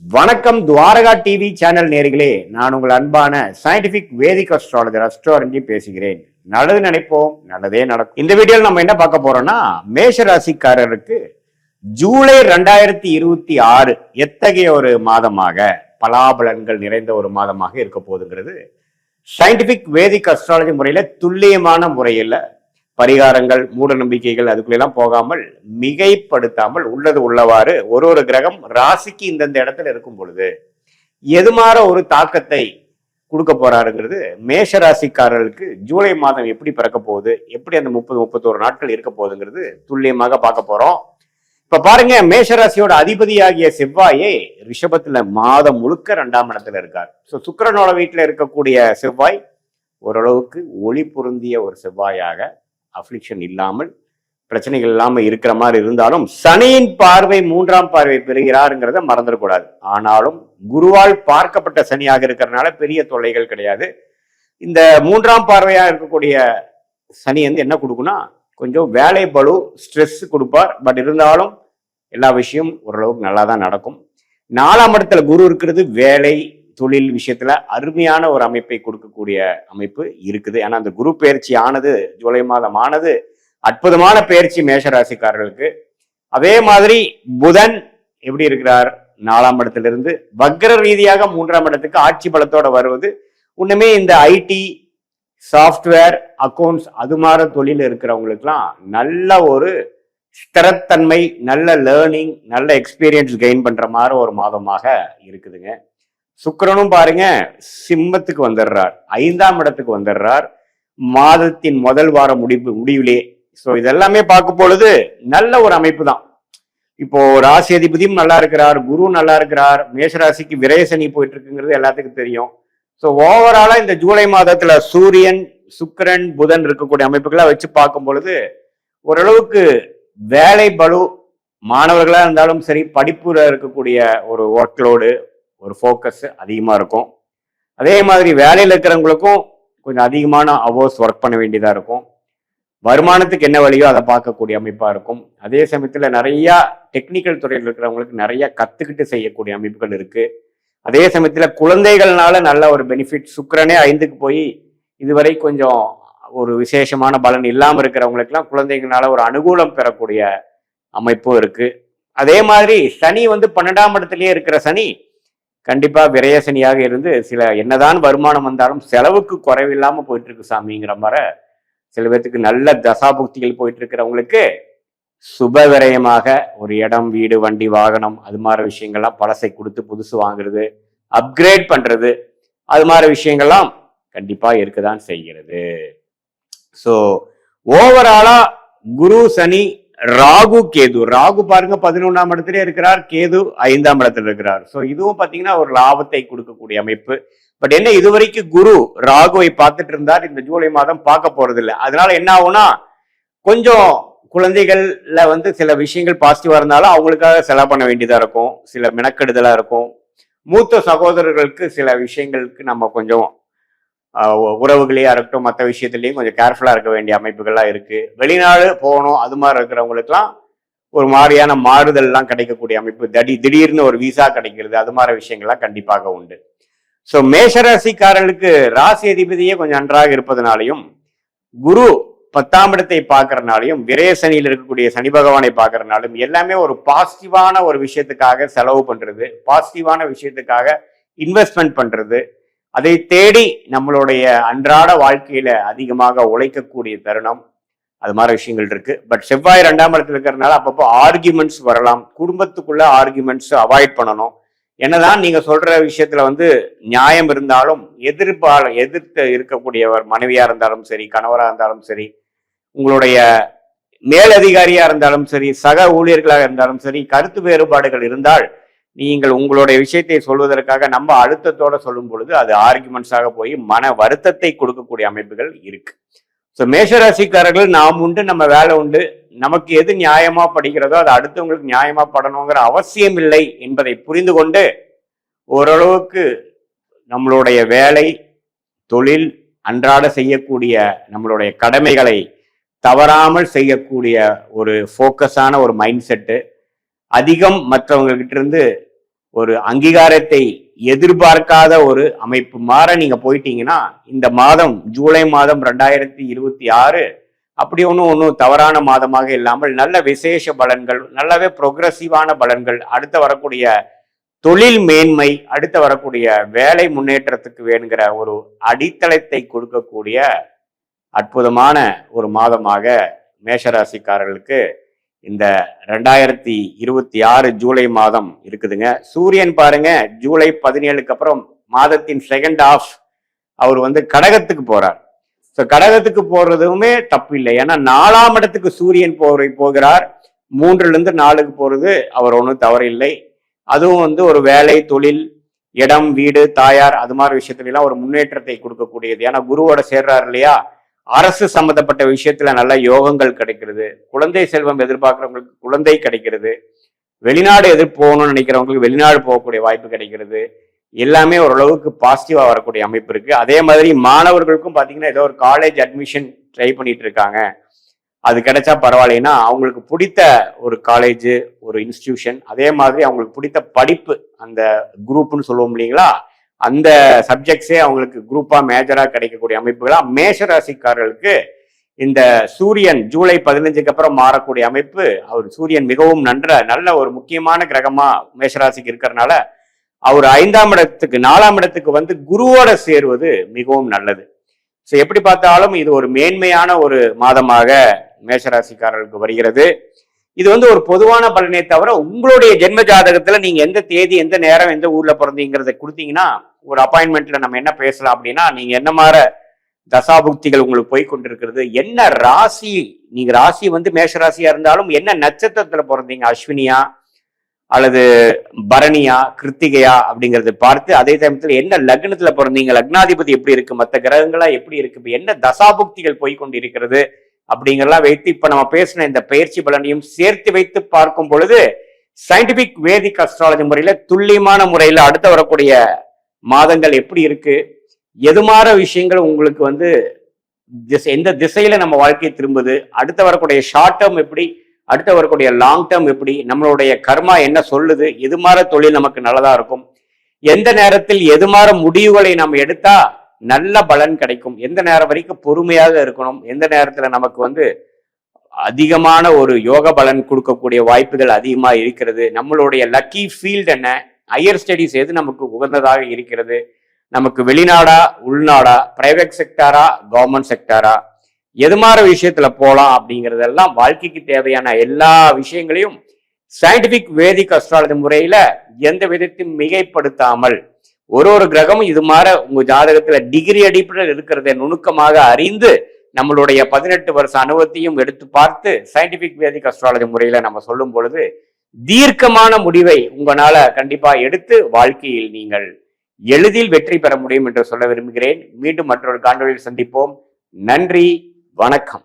வணக்கம் Dwarka TV channel நேயர்களே, நான் உங்கள் அன்பான சயின்டிபிக் வேதிக் அஸ்ட்ராலஜர் அஸ்ட்ரோரஞ்சி பேசுகிறேன். நல்லது நினைப்போம், நல்லதே நடக்கும். இந்த வீடியோவில் நம்ம என்ன பார்க்க போறோம்னா, மேஷ ராசிக்காரருக்கு ஜூலை 2026 எத்தகைய ஒரு மாதமாக, பலாபலன்கள் நிறைந்த ஒரு மாதமாக இருக்க போகுதுங்கிறது சயின்டிபிக் வேதிக் அஸ்ட்ராலஜி முறையில துல்லியமான முறையில் பரிகாரங்கள், மூட நம்பிக்கைகள் அதுக்குள்ளெல்லாம் போகாமல் மிகைப்படுத்தாமல் உள்ளது உள்ளவாறு ஒரு கிரகம் ராசிக்கு இந்தந்த இடத்துல இருக்கும் பொழுது எது மாற ஒரு தாக்கத்தை கொடுக்க போறாருங்கிறது மேஷ ராசிக்காரர்களுக்கு ஜூலை மாதம் எப்படி பிறக்க போகுது, எப்படி அந்த 30-31 நாட்கள் இருக்க போகுதுங்கிறது துல்லியமாக பார்க்க போறோம். இப்ப பாருங்க, மேஷராசியோட அதிபதியாகிய செவ்வாயே ரிஷபத்துல மாதம் முழுக்க 2ஆம் இடத்துல இருக்கார். சுக்கிரனோட வீட்டுல இருக்கக்கூடிய செவ்வாய் ஓரளவுக்கு ஒளி பொருந்திய ஒரு செவ்வாயாக, அஃப்ளிக்ஷன் இல்லாமல், பிரச்சனைகள் இல்லாமல் இருக்கிற மாதிரி இருந்தாலும் சனியின் பார்வை 3ஆம் பார்வை பெறுகிறாருங்கிறத மறந்துடக்கூடாது. ஆனாலும் குருவால் பார்க்கப்பட்ட சனியாக இருக்கிறதுனால பெரிய தொல்லைகள் கிடையாது. இந்த 3ஆம் பார்வையா இருக்கக்கூடிய சனி என்ன கொடுக்குன்னா, கொஞ்சம் வேலை பளு, ஸ்ட்ரெஸ் கொடுப்பார். பட் இருந்தாலும் எல்லா விஷயம் ஓரளவுக்கு நல்லா தான் நடக்கும். 4ஆம் இடத்துல குரு இருக்கிறது வேலை தொழில் விஷயத்துல அருமையான ஒரு அமைப்பை கொடுக்கக்கூடிய அமைப்பு இருக்குது. ஏன்னா அந்த குரு பயிற்சி ஆனது, ஜூலை மாதம் ஆனது அற்புதமான பயிற்சி மேஷராசிக்காரர்களுக்கு. அதே மாதிரி புதன் எப்படி இருக்கிறார், 4ஆம் இடத்திலிருந்து வக்ர ரீதியாக 3ஆம் இடத்துக்கு ஆட்சி பலத்தோட வருவது இன்னுமே இந்த ஐடி, சாஃப்ட்வேர், அக்கௌண்ட்ஸ் அது மாதிரி தொழில் இருக்கிறவங்களுக்குலாம் நல்ல ஒரு ஸ்திரத்தன்மை, நல்ல லேர்னிங், நல்ல எக்ஸ்பீரியன்ஸ் கெயின் பண்ற மாதிரி ஒரு மாதமாக இருக்குதுங்க. சுக்கிரனும் பாருங்க சிம்மத்துக்கு வந்துடுறார், 5ஆம் இடத்துக்கு வந்துடுறார் மாதத்தின் முதல் வார முடிவிலே. ஸோ இதெல்லாமே பார்க்கும் பொழுது நல்ல ஒரு அமைப்பு தான். இப்போ ராசி அதிபதியும் நல்லா இருக்கிறார், குரு நல்லா இருக்கிறார், மேஷராசிக்கு விரயசனி போயிட்டு இருக்குங்கிறது எல்லாத்துக்கும் தெரியும். ஸோ ஓவராலா இந்த ஜூலை மாதத்துல சூரியன், சுக்கிரன், புதன் இருக்கக்கூடிய அமைப்புகளை வச்சு பார்க்கும் பொழுது ஓரளவுக்கு வேலை பளு, மாணவர்களா இருந்தாலும் சரி, படிப்புல இருக்கக்கூடிய ஒரு ஒர்க்லோடு, ஒரு ஃபோக்கஸ் அதிகமாக இருக்கும். அதே மாதிரி வேலையில் இருக்கிறவங்களுக்கும் கொஞ்சம் அதிகமான அவர்ஸ் ஒர்க் பண்ண வேண்டியதாக இருக்கும். வருமானத்துக்கு என்ன வழியோ அதை பார்க்கக்கூடிய அமைப்பாக இருக்கும். அதே சமயத்தில் நிறையா டெக்னிக்கல் துறையில் இருக்கிறவங்களுக்கு நிறைய கற்றுக்கிட்டு செய்யக்கூடிய அமைப்புகள் இருக்குது. அதே சமயத்தில் குழந்தைகள்னால நல்ல ஒரு பெனிஃபிட். சுக்கிரனே 5க்கு போய் இதுவரை கொஞ்சம் ஒரு விசேஷமான பலன் இல்லாமல் இருக்கிறவங்களுக்குலாம் குழந்தைகளால ஒரு அனுகூலம் பெறக்கூடிய அமைப்பும் இருக்குது. அதே மாதிரி சனி 12ஆம் இடத்துலயே இருக்கிற சனி கண்டிப்பா விரயசனியாக இருந்து சில என்னதான் வருமானம் வந்தாலும் செலவுக்கு குறைவில்லாம போயிட்டு இருக்கு சாமிங்கிற மாதிரி சில பேர்த்துக்கு நல்ல தசாபுக்திகள் போயிட்டு இருக்கிறவங்களுக்கு சுப விரயமாக ஒரு இடம், வீடு, வண்டி, வாகனம் அது மாதிரி விஷயங்கள்லாம் பழசை கொடுத்து புதுசு வாங்குறது, அப்கிரேட் பண்றது, அது மாதிரி விஷயங்கள்லாம் கண்டிப்பா இருக்குதான் செய்கிறது. ஸோ ஓவராலா குரு, சனி, ராகு, கேது. ராகு பாருங்க 11ஆம் இடத்துல இருக்கிறார், கேது 5ஆம் இடத்துல இருக்கிறார். ஸோ இதுவும் பாத்தீங்கன்னா ஒரு லாபத்தை கொடுக்கக்கூடிய அமைப்பு. பட் என்ன, இதுவரைக்கும் குரு ராகுவை பார்த்துட்டு இருந்தார், இந்த ஜூலை மாதம் பார்க்க போறது இல்லை. அதனால என்ன ஆகும்னா, கொஞ்சம் குழந்தைகள்ல சில விஷயங்கள் பாசிட்டிவா இருந்தாலும் அவங்களுக்காக செலவு பண்ண வேண்டியதா இருக்கும், சில மெனக்கெடுதலா இருக்கும். மூத்த சகோதரர்களுக்கு சில விஷயங்களுக்கு நம்ம கொஞ்சம் உறவுகளே இருக்கட்டும், மற்ற விஷயத்துலையும் கொஞ்சம் கேர்ஃபுல்லா இருக்க வேண்டிய அமைப்புகள்லாம் இருக்கு. வெளிநாடு போகணும் அது மாதிரி இருக்கிறவங்களுக்குலாம் ஒரு மாதிரியான மாறுதல்லாம் கிடைக்கக்கூடிய அமைப்பு, திடீர்னு ஒரு விசா கிடைக்கிறது, அது மாதிரி விஷயங்கள்லாம் கண்டிப்பாக உண்டு. ஸோ மேஷராசிக்காரர்களுக்கு ராசி அதிபதியே கொஞ்சம் நன்றாக இருப்பதனாலையும், குரு 10ஆம் இடத்தை பார்க்கறனாலையும், விரயசனியில் இருக்கக்கூடிய சனி பகவானை பார்க்கறனாலும் எல்லாமே ஒரு பாசிட்டிவான ஒரு விஷயத்துக்காக செலவு பண்றது, பாசிட்டிவான விஷயத்துக்காக இன்வெஸ்ட்மெண்ட் பண்றது, அதை தேடி நம்மளுடைய அன்றாட வாழ்க்கையில அதிகமாக உழைக்கக்கூடிய தருணம், அது மாதிரி விஷயங்கள் இருக்கு. பட் செவ்வாய் 2ஆம் இடத்துல இருக்கிறதுனால அப்பப்போ ஆர்கியூமெண்ட்ஸ் வரலாம். குடும்பத்துக்குள்ள ஆர்கியூமெண்ட்ஸ் அவாய்ட் பண்ணணும். என்னதான் நீங்க சொல்ற விஷயத்துல நியாயம் இருந்தாலும் எதிர்த்து இருக்கக்கூடியவர் மனைவியா இருந்தாலும் சரி, கணவரா இருந்தாலும் சரி, உங்களுடைய மேலதிகாரியா இருந்தாலும் சரி, சக ஊழியர்களாக இருந்தாலும் சரி, கருத்து வேறுபாடுகள் இருந்தால் நீங்கள் உங்களுடைய விஷயத்தை சொல்வதற்காக நம்ம அழுத்தத்தோட சொல்லும் பொழுது அது ஆர்குமெண்ட்ஸாக போய் மன வருத்தத்தை கொடுக்கக்கூடிய அமைப்புகள் இருக்கு. ஸோ மேஷராசிக்காரர்கள் நாம் உண்டு, நம்ம வேலை உண்டு, நமக்கு எது நியாயமா படுகிறதோ அது அடுத்தவங்களுக்கு நியாயமா படணுங்கிற அவசியம் இல்லை என்பதை புரிந்து கொண்டு ஓரளவுக்கு நம்மளுடைய வேலை, தொழில், அன்றாட செய்யக்கூடிய நம்மளுடைய கடமைகளை தவறாமல் செய்யக்கூடிய ஒரு ஃபோக்கஸான ஒரு மைண்ட் செட்டு, அதிகம் மற்றவங்க கிட்ட இருந்து ஒரு அங்கீகாரத்தை எதிர்பார்க்காத ஒரு அமைப்பு மாற நீங்க போயிட்டீங்கன்னா இந்த மாதம் ஜூலை மாதம் 2026 அப்படி ஒன்றும் தவறான மாதமாக இல்லாமல் நல்ல விசேஷ பலன்கள், நல்லாவே ப்ரொக்ரெசிவான பலன்கள், அடுத்து வரக்கூடிய தொழில் மேன்மை, அடுத்து வரக்கூடிய வேலை முன்னேற்றத்துக்கு வேணுங்கிற ஒரு அடித்தளத்தை கொடுக்கக்கூடிய அற்புதமான ஒரு மாதமாக மேஷராசிக்காரர்களுக்கு இந்த 2026 ஜூலை மாதம் இருக்குதுங்க. சூரியன் பாருங்க ஜூலை 17க்கு அப்புறம் மாதத்தின் செகண்ட் ஹாஃப் அவர் கடகத்துக்கு போறார். ஸோ கடகத்துக்கு போறதுமே தப்பு இல்லை. ஏன்னா 4ஆம் இடத்துக்கு சூரியன் போகிறார். 3லிருந்து 4க்கு போறது அவர் ஒன்றும் தவறு இல்லை. அதுவும் ஒரு வேலை, தொழில், இடம், வீடு, தாயார் அது மாதிரி விஷயத்துல எல்லாம் ஒரு முன்னேற்றத்தை கொடுக்கக்கூடியது. ஏன்னா குருவோட சேர்றாரு இல்லையா, அரசு சம்பந்தப்பட்ட விஷயத்துல நல்ல யோகங்கள் கிடைக்கிறது. குழந்தை செல்வம் எதிர்பார்க்கிறவங்களுக்கு குழந்தை கிடைக்கிறது. வெளிநாடு போகணும்னு நினைக்கிறவங்களுக்கு வெளிநாடு போகக்கூடிய வாய்ப்பு கிடைக்கிறது. எல்லாமே ஓரளவுக்கு பாசிட்டிவா வரக்கூடிய அமைப்பு இருக்கு. அதே மாதிரி மாணவர்களுக்கும் பாத்தீங்கன்னா ஏதோ ஒரு காலேஜ் அட்மிஷன் ட்ரை பண்ணிட்டு இருக்காங்க, அது கிடைச்சா பரவாயில்லைன்னா அவங்களுக்கு பிடித்த ஒரு காலேஜ், ஒரு இன்ஸ்டிடியூஷன், அதே மாதிரி அவங்களுக்கு பிடித்த படிப்பு, அந்த குரூப்னு சொல்லுவோம் இல்லைங்களா, அந்த சப்ஜெக்ட்ஸே அவங்களுக்கு குரூப்பா மேஜரா கிடைக்கக்கூடிய அமைப்புகளா மேஷராசிக்காரர்களுக்கு இந்த சூரியன் ஜூலை 15க்கு அப்புறம் மாறக்கூடிய அமைப்பு. அவர் சூரியன் மிகவும் நல்ல ஒரு முக்கியமான கிரகமா மேஷராசிக்கு இருக்கிறதுனால அவர் 5ஆம் இடத்துக்கு 4ஆம் இடத்துக்கு குருவோட சேருவது மிகவும் நல்லது. ஸோ எப்படி பார்த்தாலும் இது ஒரு மேன்மையான ஒரு மாதமாக மேஷராசிக்காரர்களுக்கு வருகிறது. இது ஒரு பொதுவான பலனே தவிர உங்களுடைய ஜென்ம ஜாதகத்துல நீங்க எந்த தேதி, எந்த நேரம், எந்த ஊர்ல பிறந்தீங்கிறத கொடுத்தீங்கன்னா ஒரு அப்பாயின்மெண்ட்ல நம்ம என்ன பேசலாம் அப்படின்னா, நீங்க என்ன மாதிரி தசாபுக்திகள் உங்களுக்கு போய் கொண்டிருக்கிறது, என்ன ராசி, நீங்க ராசி மேஷராசியா இருந்தாலும் என்ன நட்சத்திரத்துல பிறந்தீங்க, அஸ்வினியா அல்லது பரணியா, கிருத்திகையா அப்படிங்கறத பார்த்து, அதே சமயத்துல என்ன லக்னத்துல பிறந்தீங்க, லக்னாதிபதி எப்படி இருக்கு, மற்ற கிரகங்களா எப்படி இருக்கு, என்ன தசாபுக்திகள் போய் கொண்டு இருக்கிறது அப்படிங்கறதெல்லாம் வைத்து இப்ப நம்ம பேசின இந்த பயிற்சி பலனையும் சேர்த்து வைத்து பார்க்கும் பொழுது சயின்டிபிக் வேதிக் அஸ்ட்ராலஜி முறையில துல்லியமான முறையில அடுத்து வரக்கூடிய மாதங்கள் எப்படி இருக்கு, எதுமாற விஷயங்கள் உங்களுக்கு எந்த திசையில நம்ம வாழ்க்கையை திரும்புது, அடுத்து வரக்கூடிய ஷார்ட் டேர்ம் எப்படி, அடுத்து வரக்கூடிய லாங் டேர்ம் எப்படி, நம்மளுடைய கர்மா என்ன சொல்லுது, எது மாற தொழில் நமக்கு நல்லதா இருக்கும், எந்த நேரத்தில் எது மாற முடிவுகளை நம்ம எடுத்தா நல்ல பலன் கிடைக்கும், எந்த நேரம் வரைக்கும் பொறுமையாக இருக்கணும், எந்த நேரத்துல நமக்கு அதிகமான ஒரு யோக பலன் கொடுக்கக்கூடிய வாய்ப்புகள் அதிகமா இருக்கிறது, நம்மளுடைய லக்கி ஃபீல்டு என்ன, ஹையர் ஸ்டடீஸ் எது நமக்கு உகந்ததாக இருக்கிறது, நமக்கு வெளிநாடா உள்நாடா, பிரைவேட் செக்டாரா கவர்மெண்ட் செக்டாரா, எது மாதிரி விஷயத்துல போகலாம் அப்படிங்கிறதெல்லாம் வாழ்க்கைக்கு தேவையான எல்லா விஷயங்களையும் சயின்டிபிக் வேதிக் அஸ்ட்ராலஜி முறையில எந்த விதத்தையும் மிகைப்படுத்தாமல் ஒரு கிரகமும் இது மாதிரி உங்க ஜாதகத்துல டிகிரி அடிப்படையில் இருக்கிறத நுணுக்கமாக அறிந்து நம்மளுடைய 18 வருஷ அனுபவத்தையும் எடுத்து பார்த்து சயின்டிபிக் வேதிக் அஸ்ட்ராலஜி முறையில நம்ம சொல்லும் பொழுது தீர்க்கமான முடிவை உங்களால கண்டிப்பா எடுத்து வாழ்க்கையில் நீங்கள் எளிதில் வெற்றி பெற முடியும் என்று சொல்ல விரும்புகிறேன். மீண்டும் மற்றொரு காணொளியில் சந்திப்போம். நன்றி, வணக்கம்.